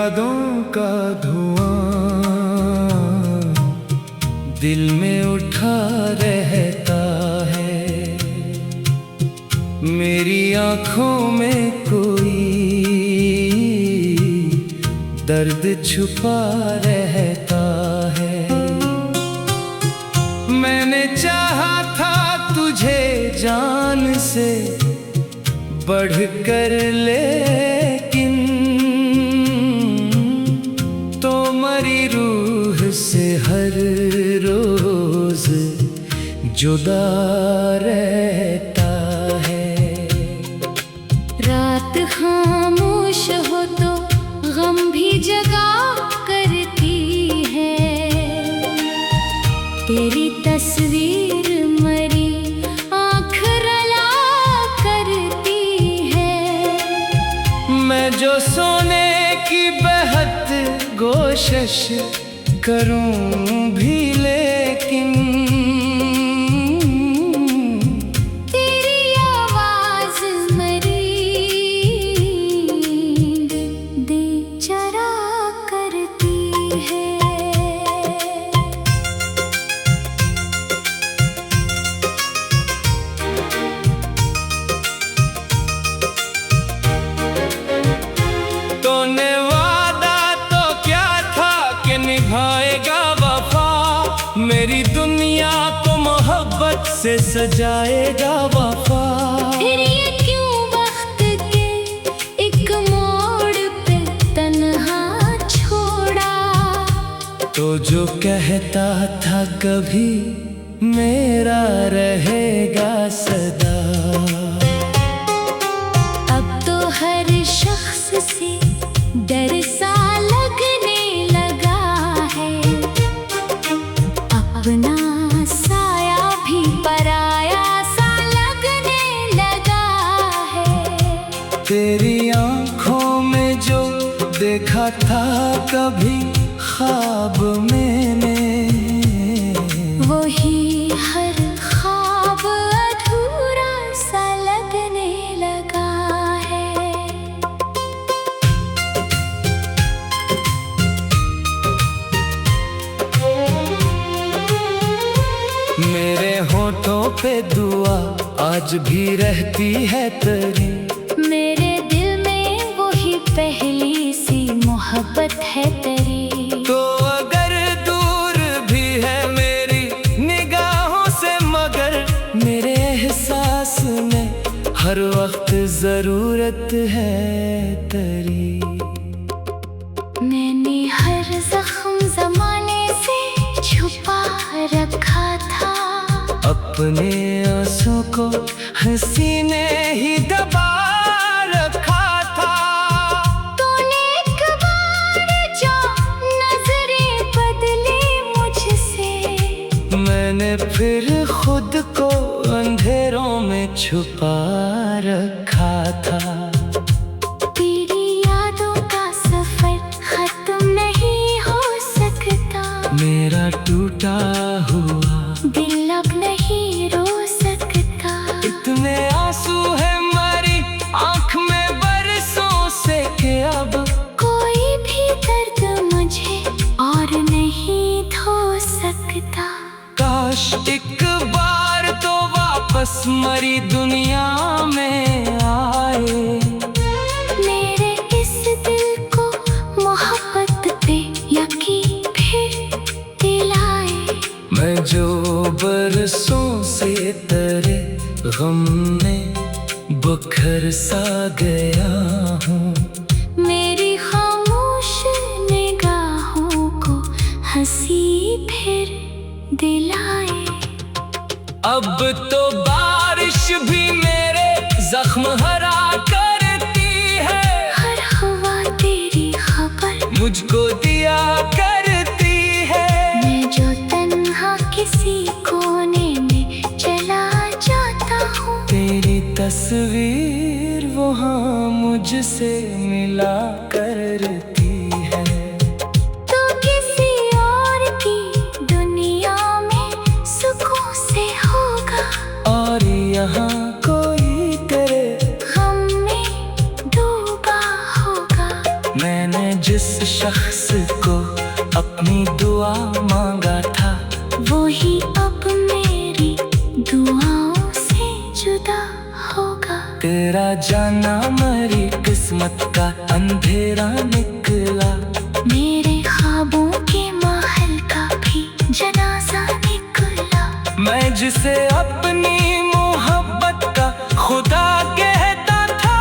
यादों का धुआं दिल में उठा रहता है। मेरी आँखों में कोई दर्द छुपा रहता है। मैंने चाहा था तुझे जान से बढ़कर, लेकिन तो मरी रूह से हर रोज जुदा रहता है। रात खामोश हो तो गम भी जगा करती है। तेरी तस्वीर मरी आँख रला करती है। मैं जो सोने की बेहद कोशिश करूं भी, लेकिन तेरी आवाज मरी दिल जरा करती है। तूने वादा तो क्या था कि निभाएगा वफा। मेरी दुनिया को मोहब्बत से सजाएगा वफा। फिर ये क्यों वक्त के एक मोड़ पे तन्हा छोड़ा। तो जो कहता था कभी मेरा रहेगा सदा, अब तो हर शख्स से डर सा लगने लगा है। अपना साया भी पराया सा लगने लगा है। तेरी आँखों में जो देखा था कभी ख्वाब मैंने, वही हर ख्वाब अधूरा सा लगने लगा है। मेरे होठों पे दुआ आज भी रहती है तेरी। मेरे दिल में वही पहली सी मोहब्बत है तेरी। तो अगर दूर भी है मेरी निगाहों से, मगर मेरे एहसास में हर वक्त जरूरत है तेरी। मैंने हर जख्म जमाने से छुपा रखा था। अपने आंसू को हंसी ने ही दबा रखा था। तूने एक बार जो नजरें बदली मुझसे, मैंने फिर खुद को अंधेरों में छुपा रखा था। तेरी यादों का सफर खत्म नहीं हो सकता। मेरा टूटा हुआ दिल अब नहीं रो सकता। इतने आंसू है मेरी आँख में बरसों से कि अब कोई भी दर्द मुझे और नहीं धो सकता। काश एक बार तो वापस मरी दुनिया में आए। मेरे इस दिल को मोहब्बत पे यकीन फिर दिलाए। मैं जो बरसों से तेरे गम में बुखर सा गया हूँ। मेरी खामोश निगाहों को हंसी फिर दिलाए। अब तो बारिश भी मेरे जख्म हरा करती है। हर हवा तेरी खबर मुझको दिया करती है। मैं जो तन्हा किसी कोने में चला जाता हूँ, तेरी तस्वीर वहाँ मुझसे मिला करती है। तो किसी और की दुनिया में सुकून से होगा। और यहाँ कोई तेरे गम में डूबा होगा। मैंने जिस तेरा जाना मेरी किस्मत का अंधेरा निकला। मेरे ख्वाबों के महल का भी जनाजा निकला। मैं जिसे अपनी मोहब्बत का खुदा कहता था,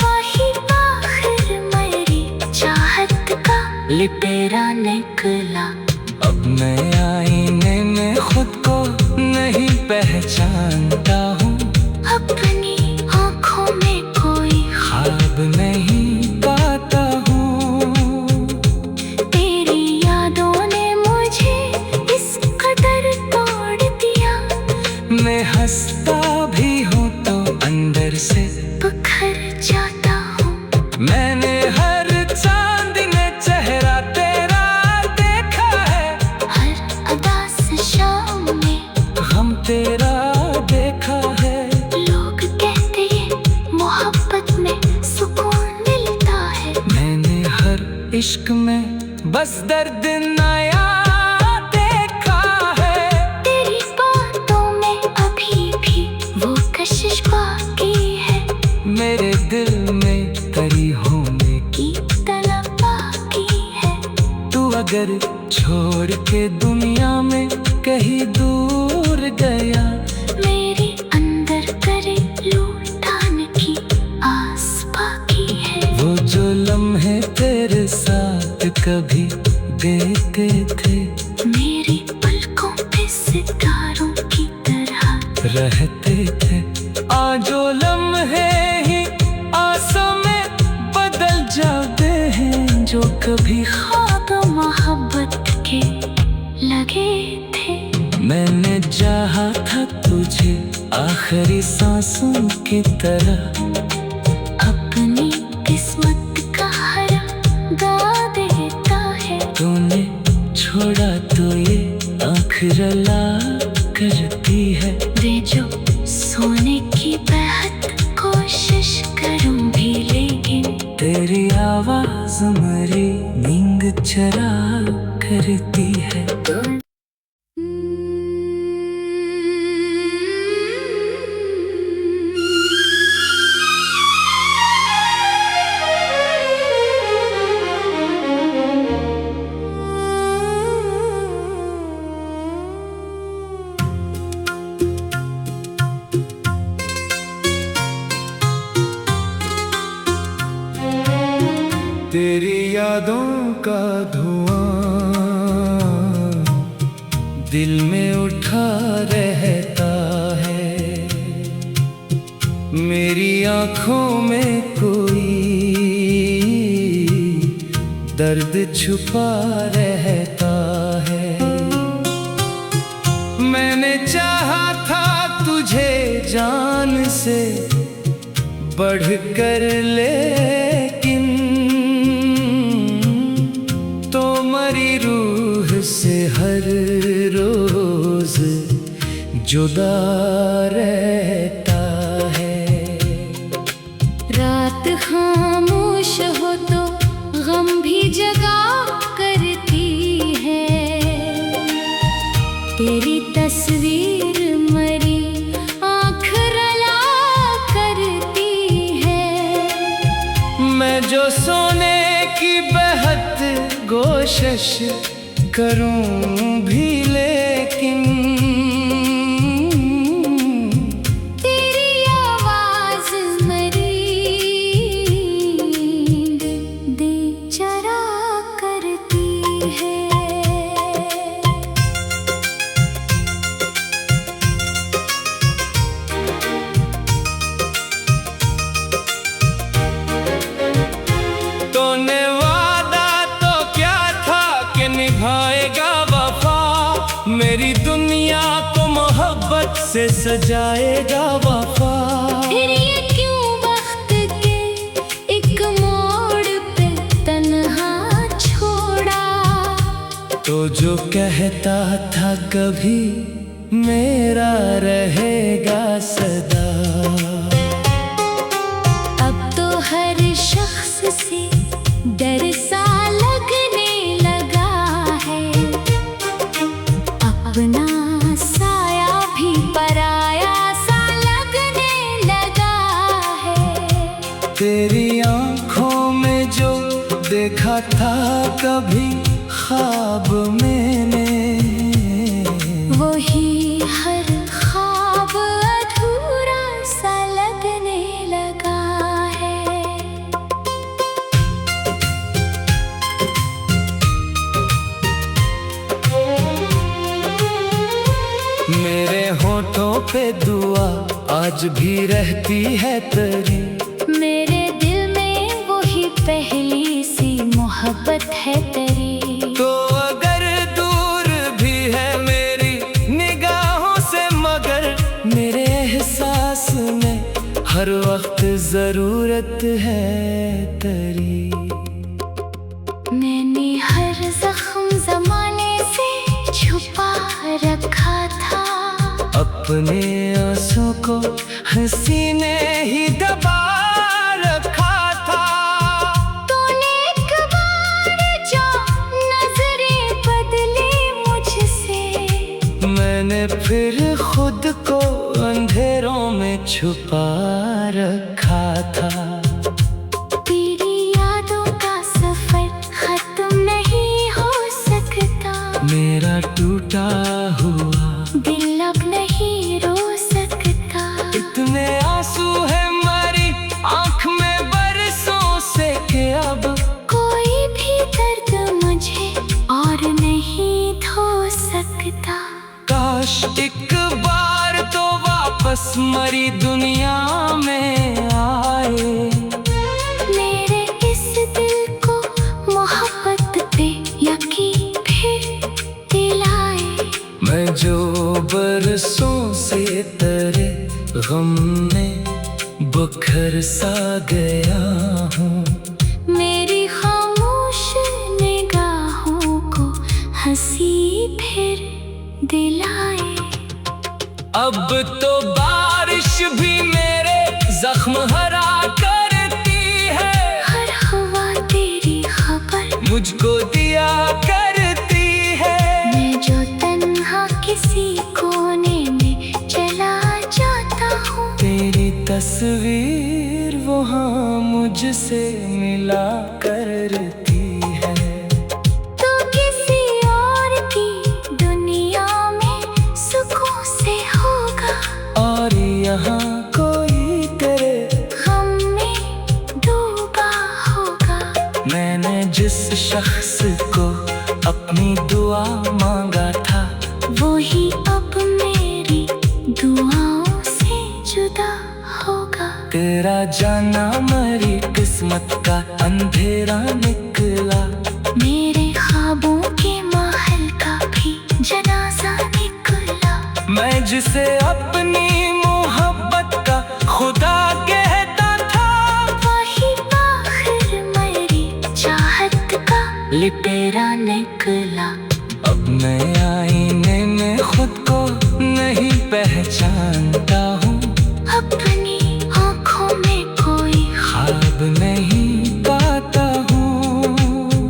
वही आखिर मेरी चाहत का लिपेरा निकला। अब मैं आईने में खुद को नहीं पहचानता हूँ। अपनी आँखों में कोई ख्वाब नहीं पाता हूँ। तेरी यादों ने मुझे इस कदर तोड़ दिया। मैं हंसता भी हूँ तो अंदर से बिखर जाता हूँ। मैंने हर चांदनी चेहरा तेरा देखा है, हर अदा से शाम में गम तेरा देखा है। लोग कहते हैं मोहब्बत में सुकून मिलता है। मैंने हर इश्क में बस दर्द नया देखा है। तेरी बातों में अभी भी वो कशिश बाकी है। मेरे दिल में तेरी होने की तलब बाकी है। तू अगर छोड़ के दुनिया में कहीं दूर गया, मेरे अंदर करे लूटाने की आस बाकी है। वो जो लम्हे तेरे साथ कभी देते थे, मेरी पलकों पे सितारों की तरह रहते थे। आज जो लम्हे ही आसों में बदल जाते हैं, जो कभी ख्वाब मोहब्बत के लगे थे। मैंने चाहा था तुझे आखिरी सांसों की तरह। अपनी किस्मत का हरम गा देता है। तूने छोड़ा तो ये आँख रला करती है। वे जो सोने की बेहद कोशिश करूं भी, लेकिन तेरी आवाज मेरी नींद चरा करती है। तेरी यादों का धुआं दिल में उठा रहता है। मेरी आँखों में कोई दर्द छुपा रहता है। मैंने चाहा था तुझे जान से बढ़कर, लेकिन तो मरी रूह से हर रोज जुदा रहता है। रात खामोश हो तो गम भी जगा करती है। तेरी तस्वीर मरी आँख रला करती है। मैं जो सोने की बेहद कोशिश करूं भी, लेकिन तेरी आवाज मेरी दे चरा करती है। तूने वादा तो क्या था कि निभाएगा वफा। मेरी दुनिया को मोहब्बत से सजाएगा वफा। फिर ये क्यों वक्त के एक मोड़ पे तन्हा छोड़ा। तो जो कहता था कभी मेरा रहेगा सदा, अब तो हर शख्स से डर सा लगने लगा है। अपना साया भी पराया सा लगने लगा है। देखा था कभी ख्वाब मैंने, वही हर ख्वाब अधूरा सा लगने लगा है। मेरे होठों पे दुआ आज भी रहती है तेरी, मेरे दिल में वही पहली सी मोहब्बत है तेरी। तो अगर दूर भी है मेरी निगाहों से, मगर मेरे एहसास में हर वक्त जरूरत है तेरी। मैंने हर जख्म जमाने से छुपा रखा था, अपने आंसू को हंसी ने ही दबा रखा था। तूने एक बार जो नजरें बदली मुझसे, मैंने फिर खुद को अंधेरों में छुपा रखा था। तेरी यादों का सफर खत्म नहीं हो सकता, मेरा टूटा हुआ दिल अब नहीं रो सकता। इतने आंसू है मेरी आंख में बरसों से कि अब कोई भी दर्द मुझे और नहीं धो सकता। काश एक बार तो वापस मरी दुनिया में आए, मेरे इस दिल को मोहब्बत पे यकीन फिर दिलाए। मैं जो बरसों से तेरे गम में बखर सा गया हूँ, मेरी खामोश निगाहों को हंसी फिर दिलाए। अब तो बारिश भी मेरे जख्म हरा करती है, हर हवा तेरी खबर मुझको दिया करती है। मैं जो तन्हा किसी कोने में चला जाता हूँ, तेरी तस्वीर वहाँ मुझसे मिला करती है। तो किसी और की दुनिया में सुकून से होगा, और यहाँ कोई तेरे गम में डूबा होगा। मैंने जिस शख्स को अपनी दुआ मांगा था, वो ही अब मेरी दुआओं से जुदा होगा। तेरा जाना मेरी किस्मत का अंधेरा निकला, मेरे ख्वाबों के महल का भी जनाजा निकला। मैं जिसे अपनी मोहब्बत का खुदा कहता था, वही आखिर मेरी चाहत का लिपेरा निकला। अब मैं आईने में खुद को नहीं पहचानता हूँ, अपनी आँखों में कोई ख्वाब नहीं पाता हूँ।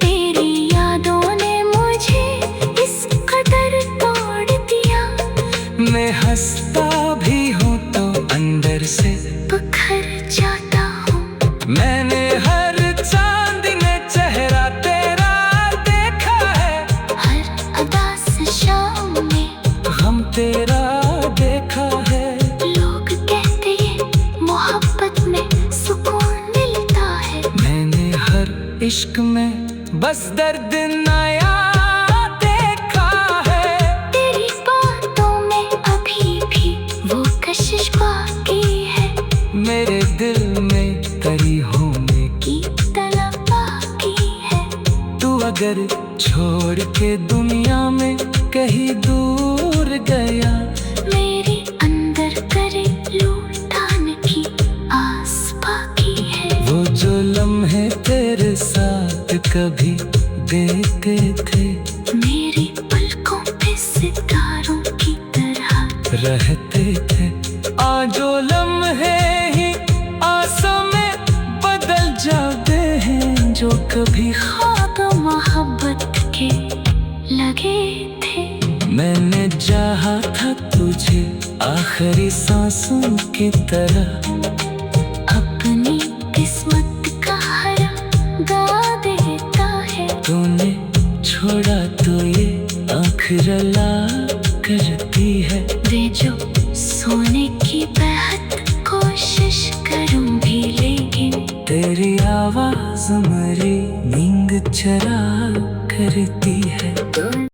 तेरी यादों ने मुझे इस कदर तोड़ दिया, मैं हंसता भी हूँ तो अंदर से बिखर जाता हूँ। मैंने हर चांद में चेहरा तेरा देखा है, हर उदास शाम में गम तेरा देखा है। लोग कहते हैं मोहब्बत में सुकून मिलता है, मैंने हर इश्क में बस दर्द नया देखा है। तेरी बातों में अभी भी वो कशिश बाकी है, मेरे दिल में तेरी होने की तलब बाकी है। तू अगर छोड़ के दुनिया में कहीं दूर गया, मेरे अंदर करे लूटाने की आस बाकी है। वो जो लम्हे तेरे साथ कभी देते थे, मेरी पलकों पे सितारों की तरह रहते थे। आज जो लम्हे ही आसों में बदल जाते हैं, जो कभी ख्वाब मोहब्बत के लगे थे। मैंने चाहा था तुझे आखिरी सांसों की तरह, अपनी किस्मत का हर गा रुला करती है। वे जो सोने की बेहद कोशिश करूं भी, लेकिन तेरी आवाज मेरी नींद चरा करती